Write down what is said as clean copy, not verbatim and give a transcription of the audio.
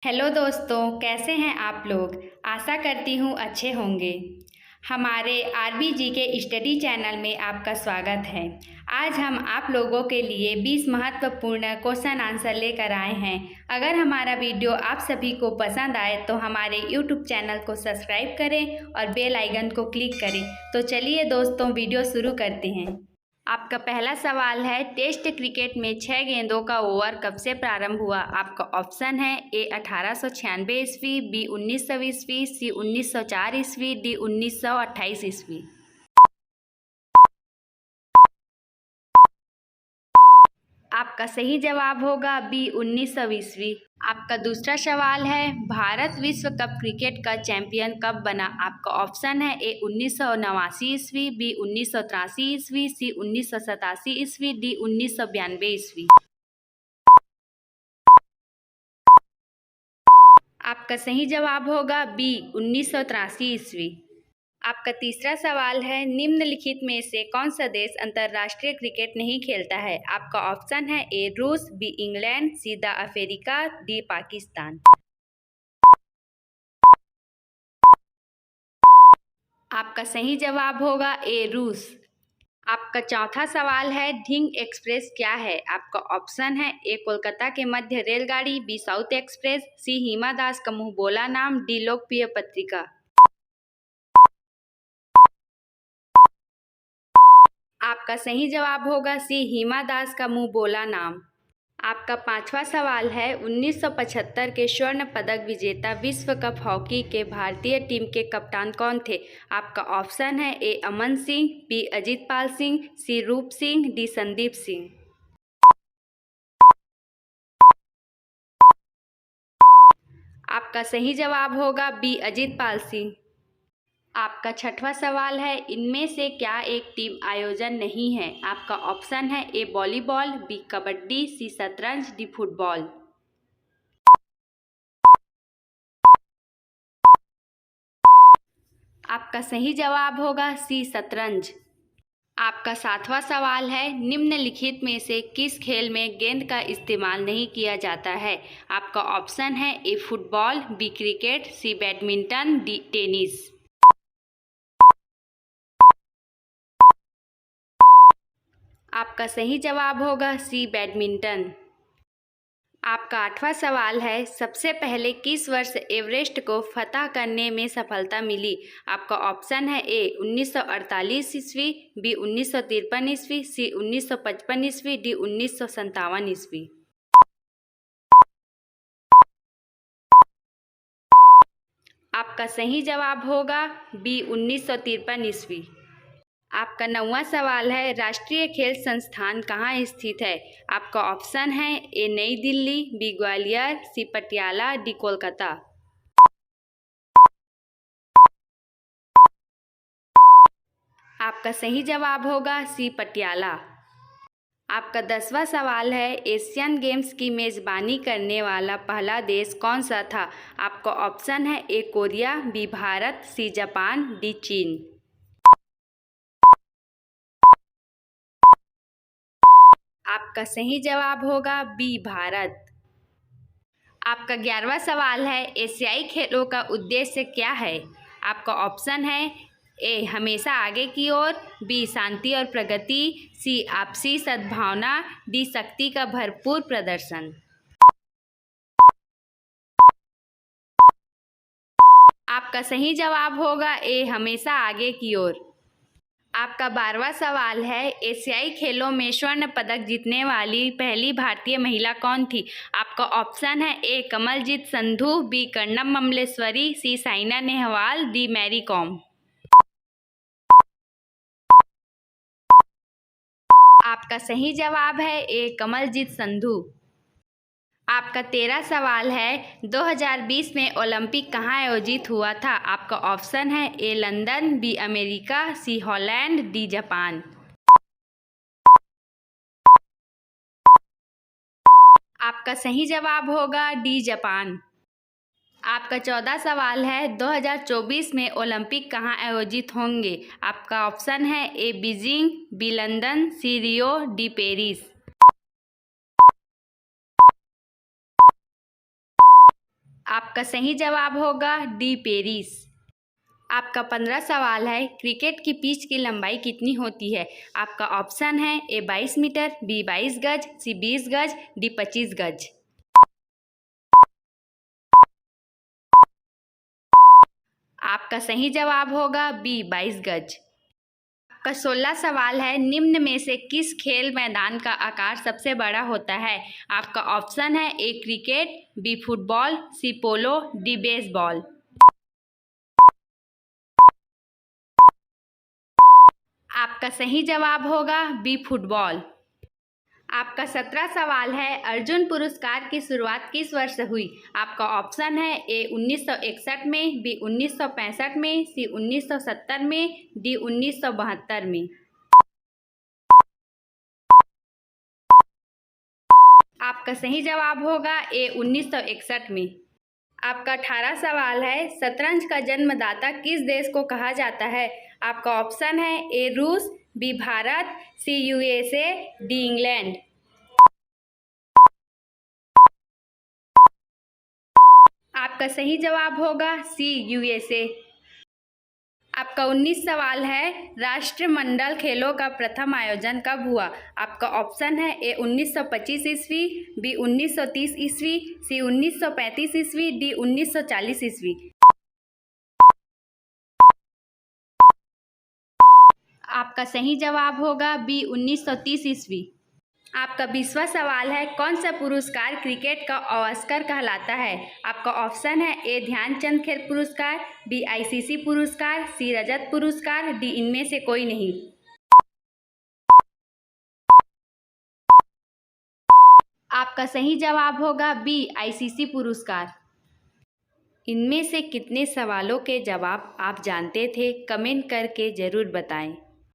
Hello दोस्तों, कैसे हैं आप लोग। आशा करती हूँ अच्छे होंगे। हमारे आरबीजी के स्टडी चैनल में आपका स्वागत है। आज हम आप लोगों के लिए 20 महत्वपूर्ण क्वेश्चन आंसर लेकर आए हैं। अगर हमारा वीडियो आप सभी को पसंद आए तो हमारे यूट्यूब चैनल को सब्सक्राइब करें और बेल आइकन को क्लिक करें। तो चलिए दोस्तों, वीडियो शुरू करते हैं। आपका पहला सवाल है, टेस्ट क्रिकेट में 6 गेंदों का ओवर कब से प्रारंभ हुआ। आपका ऑप्शन है ए 1896 ईस्वी, बी 1900 ईस्वी, सी 1904 ईस्वी, डी 1928 ईस्वी। आपका सही जवाब होगा बी 1900 ईस्वी। आपका दूसरा सवाल है, भारत विश्व कप क्रिकेट का चैंपियन कब बना। आपका ऑप्शन है ए 1989 ईस्वी, बी 1983 ईस्वी, सी 1987 ईस्वी, डी 1992 ईस्वी। आपका सही जवाब होगा बी 1983 ईस्वी। आपका तीसरा सवाल है, निम्नलिखित में से कौन सा देश अंतर्राष्ट्रीय क्रिकेट नहीं खेलता है। आपका ऑप्शन है ए रूस, B England, C the Africa, D Pakistan. आपका सही जवाब होगा ए रूस। आपका चौथा सवाल है, ढिंग एक्सप्रेस क्या है। आपका ऑप्शन है ए कोलकाता के मध्य रेलगाड़ी, बी साउथ एक्सप्रेस, सी हिमा दास का मुंह बोला नाम, डी लोकप्रिय पत्रिका। आपका सही जवाब होगा सी हिमा दास का मुंह बोला नाम। आपका पांचवा सवाल है, 1975 के स्वर्ण पदक विजेता विश्व कप हॉकी के भारतीय टीम के कप्तान कौन थे। आपका ऑप्शन है ए अमन सिंह, बी अजीत पाल सिंह, सी रूप सिंह, डी संदीप सिंह। आपका सही जवाब होगा बी अजीत पाल सिंह। आपका छठवां सवाल है, इनमें से क्या एक टीम आयोजन नहीं है। आपका ऑप्शन है ए वॉलीबॉल, बी कबड्डी, सी शतरंज, डी फुटबॉल। आपका सही जवाब होगा सी शतरंज। आपका सातवां सवाल है, निम्नलिखित में से किस खेल में गेंद का इस्तेमाल नहीं किया जाता है। आपका ऑप्शन है ए फुटबॉल, बी क्रिकेट, सी बैडमिंटन, डी टेनिस। आपका सही जवाब होगा सी बैडमिंटन। आपका आठवां सवाल है, सबसे पहले किस वर्ष एवरेस्ट को फतह करने में सफलता मिली। आपका ऑप्शन है ए 1948 ईस्वी, बी 1953 ईस्वी, सी 1955 ईस्वी, डी 1957 ईस्वी। आपका सही जवाब होगा बी 1953 ईस्वी। आपका नौवां सवाल है, राष्ट्रीय खेल संस्थान कहाँ स्थित है। आपका ऑप्शन है ए नई दिल्ली, बी ग्वालियर, सी पटियाला, डी कोलकाता। आपका सही जवाब होगा सी पटियाला। आपका 10वां सवाल है, एशियन गेम्स की मेज़बानी करने वाला पहला देश कौन सा था। आपका ऑप्शन है A Korea, B Bharat, C Japan, D चीन। आपका सही जवाब होगा बी भारत। आपका 11वां सवाल है, एशियाई खेलों का उद्देश्य क्या है। आपका ऑप्शन है ए हमेशा आगे की ओर, बी शांति और प्रगति, सी आपसी सद्भावना, डी शक्ति का भरपूर प्रदर्शन। आपका सही जवाब होगा ए हमेशा आगे की ओर। आपका 12वां सवाल है, एशियाई खेलों में स्वर्ण पदक जीतने वाली पहली भारतीय महिला कौन थी। आपका ऑप्शन है A Kamaljeet Sandhu, B Karnam Malleswari, C Saina Nehwal, D Mary Kom. आपका सही जवाब है ए कमलजीत संधू। आपका 13वां सवाल है, 2020 में ओलंपिक कहाँ आयोजित हुआ था। आपका ऑप्शन है ए लंदन, बी अमेरिका, सी हॉलैंड, डी जापान। आपका सही जवाब होगा डी जापान। आपका 14वां सवाल है, 2024 में ओलंपिक कहाँ आयोजित होंगे। आपका ऑप्शन है ए बीजिंग, बी लंदन, सी रियो, डी पेरिस। आपका सही जवाब होगा डी पेरिस। आपका 15 सवाल है, क्रिकेट की पिच की लंबाई कितनी होती है? आपका ऑप्शन है ए 22 मीटर, बी 22 गज, सी 20 गज, डी 25 गज। आपका सही जवाब होगा बी 22 गज। आपका 16 सवाल है, निम्न में से किस खेल मैदान का आकार सबसे बड़ा होता है? आपका ऑप्शन है ए क्रिकेट, बी फुटबॉल, सी पोलो, डी बेसबॉल। आपका सही जवाब होगा बी फुटबॉल। आपका 17 सवाल है, अर्जुन पुरस्कार की शुरुआत किस वर्ष हुई? आपका ऑप्शन है ए 1961 में, बी 1965 में, सी 1970 में, डी 1972 में। आपका सही जवाब होगा ए 1961 में। आपका 18 सवाल है, शतरंज का जन्मदाता किस देश को कहा जाता है? आपका ऑप्शन है ए रूस, B Bharat, C USA, D England. आपका सही जवाब होगा सी यूएसए। आपका 19 सवाल है, राष्ट्रमंडल खेलों का प्रथम आयोजन कब हुआ? आपका ऑप्शन है ए 1925 ईस्वी, बी 1930 ईस्वी, सी 1935 ईस्वी, डी 1940 ईस्वी। आपका सही जवाब होगा बी 1930 ईस्वी। आपका 20वां सवाल है, कौन सा पुरस्कार क्रिकेट का ऑस्कर कहलाता है? आपका ऑप्शन है ए ध्यानचंद खेल पुरस्कार, बी आईसीसी पुरस्कार, सी रजत पुरस्कार, डी इनमें से कोई नहीं। आपका सही जवाब होगा बी आईसीसी पुरस्कार। इनमें से कितने सवालों के जवाब आप जानते थे? कमेंट करके ज़रूर बताएं।